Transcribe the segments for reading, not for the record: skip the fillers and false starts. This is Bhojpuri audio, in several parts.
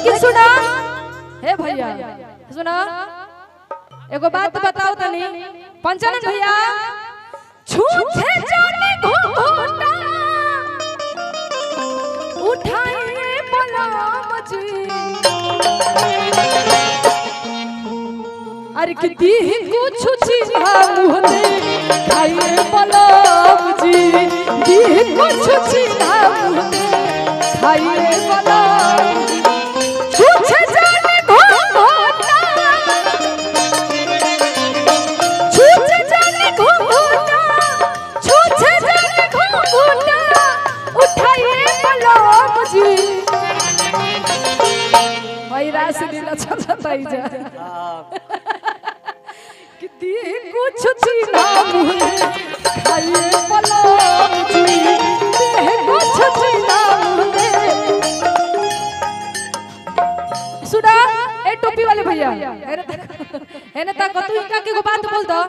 लेकिन सुना हे भैया सुना एगो बात बताओ तनी पंचानन भैया छूछे जाने घोटा उठाए बलाम जी अरे किती कुछ चिन्हा मुहने खाए बलाम जी दी कुछ चिन्हा मुहने खाए बलाम छूछे जाने घोटा छूछे जाने घोटा छूछे जाने घोटा उठाए बलाम जी भाई रास दिला छछताई जा किती कुछ चिन्हा मुहने खाए बलाम जी दे कुछ चिन्हा मुहने सुना ए टोपी वाले भैया है ना तक तू इनका के बात बोल दो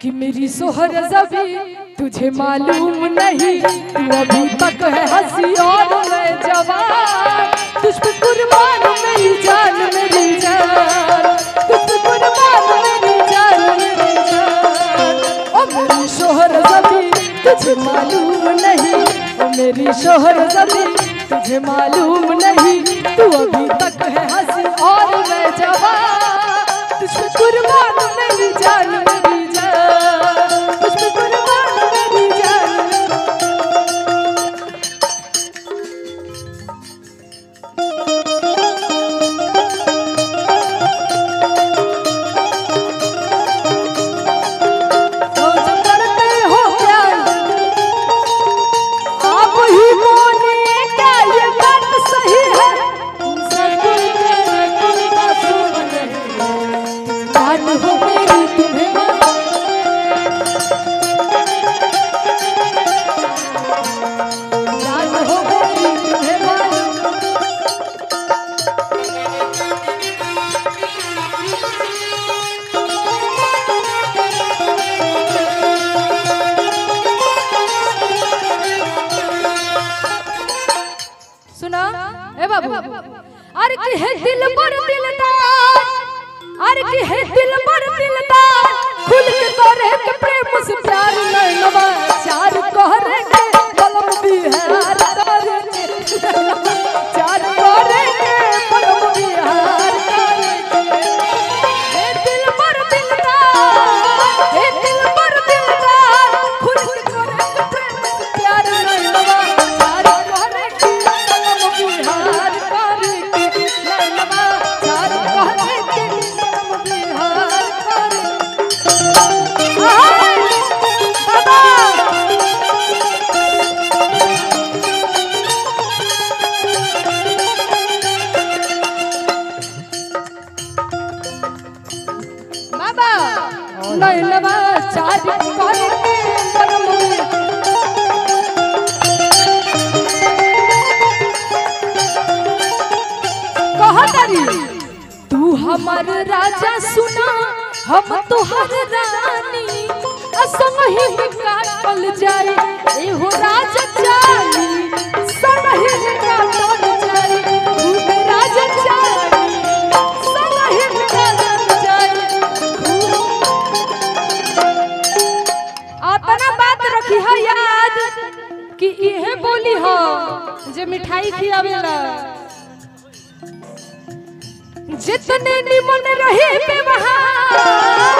कि मेरी सोहर जबी तुझे मालूम नहीं तू अभी तक है हंसी और मैं जवान तुझ पे कुर्बान मेरी जान तुझ पे कुर्बान मेरी जान ओ मेरी सोहर जबी तुझे मालूम नहीं ओ मेरी सोहर जबी तुझे मालूम नहीं तू अभी तक है हंसी और मैं जवान तुझ पे कुर्बान मेरी जान तुझ पे कुर्बान मेरी जान अरे की है दिल पर दिलदार अरे की है दिल पर दिलदार खुल के करे के प्रेम से प्यार नैनवा चार कहरे के कलम बिहार करे के चार कहरे के कलम बिहार करे के हे दिल पर दिलदार हे दिल पर दिलदार खुल के करे के प्रेम से प्यार नैनवा चार कहरे के कलम बिहार नैनवा चार कहरे के कलम कहतरी तू हमर राजा सुना हम तुहर रानी असंग ही काटल जाए एहो राजा जानी संग ही काटल जाए खूब राजा जानी संग ही काटल जाए अपना बात रखी है याद कि इहे बोली हो जे मिठाई खियावेला जितने निमन रहे व्यवहार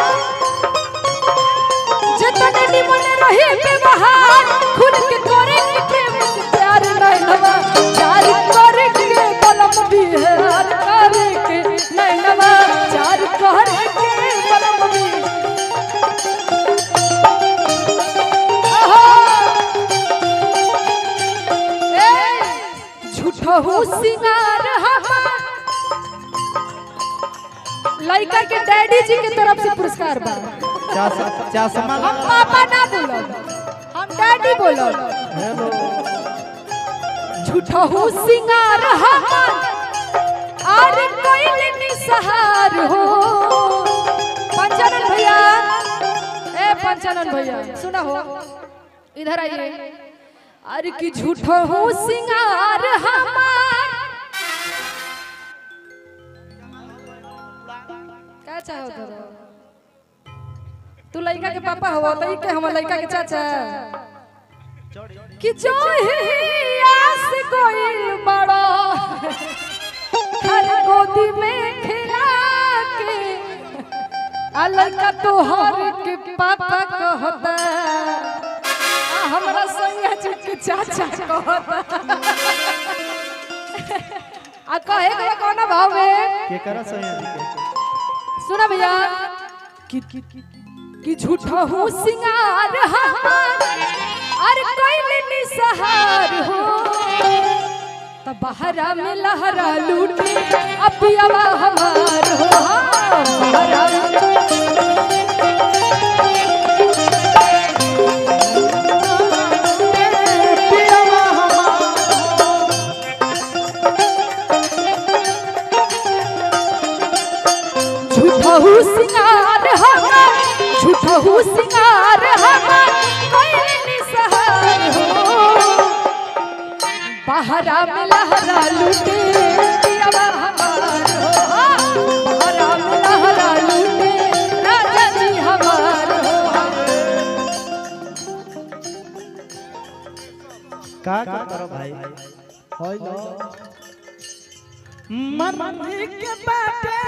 जितने निमन रहे व्यवहार खुद के करे के प्रेम से प्यार नैनवा चार करे के कलम बिहार करे के नैनवा चार करे के कलम झूठा हो सिंगार हमार लड़का के डैडी जी के तरफ से पुरस्कार बा हम पापा ना बोलो हम डैडी बोलो झूठा हो सिंगार हमार अरे कोई निसहार हो पंचानन भैया ए पंचानन भैया सुना हो इधर आइए अरे कि झूठा हो सिंगार हमार चाहो तू लड़का के पापा हो तो के हम लड़का के चाचा कि जो ही आस कोई बड़ा हर गोदी में खिला के लड़का तो हर के पापा कहता हमरा संग के चाचा कहता आ कहे के कोना भाव में के करा सही सुना भैया कि झूठा हूँ सिंगार हमार अरे कोई निसहार हो तब बहरा में लहरा लूटी अब अबा हमार हो झूठा हूँ सिंगार हमार झूठा हूँ सिंगार हमार कोई निसहार हो बहरा में लहरा लूटे पियावा हमार हो बहरा में लहरा लूटे राजा जी हमार हो का करो भाई होय लो मन के बाटे